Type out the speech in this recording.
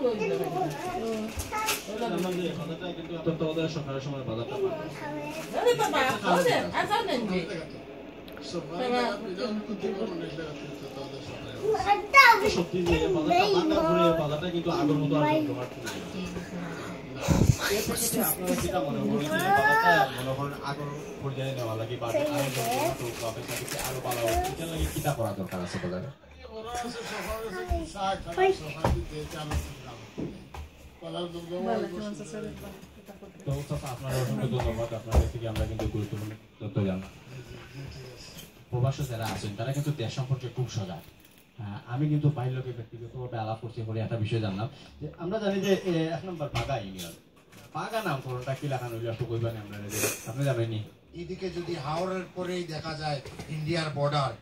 কিন্তু তত্ত্বাবধায়ক সরকারের সময় বাজারটা সত্যি যে বাজারটা কিন্তু আগের মতো আর আপনারা যেটা মনে করেন মনে করেন আগর পর্যায়ে নেওয়া লাগে বা আরো ভালো এটা লাগে কিটা করা দরকার আছে বাজারে তো আপনার অসংখ্য ধন্যবাদ আপনার কাছ থেকে আমরা কিন্তু গুরুত্বপূর্ণ তথ্য জানলাম প্রবাসী যারা আছেন তারা কিন্তু দেশ সম্পর্কে খুব সজাগ আমি কিন্তু বাইরের লোকের ব্যক্তিগতভাবে আলাপ করতে করে একটা বিষয় জানলাম যে আমরা জানি যে 1 নম্বর বাগা ইউনিয়ন বাগা নামকরণটা কি লাগানো হইলো একটু কইবেন আমরা আপনি জানেননি এদিকে যদি হাওড়ের পরেই দেখা যায় ইন্ডিয়ার বর্ডার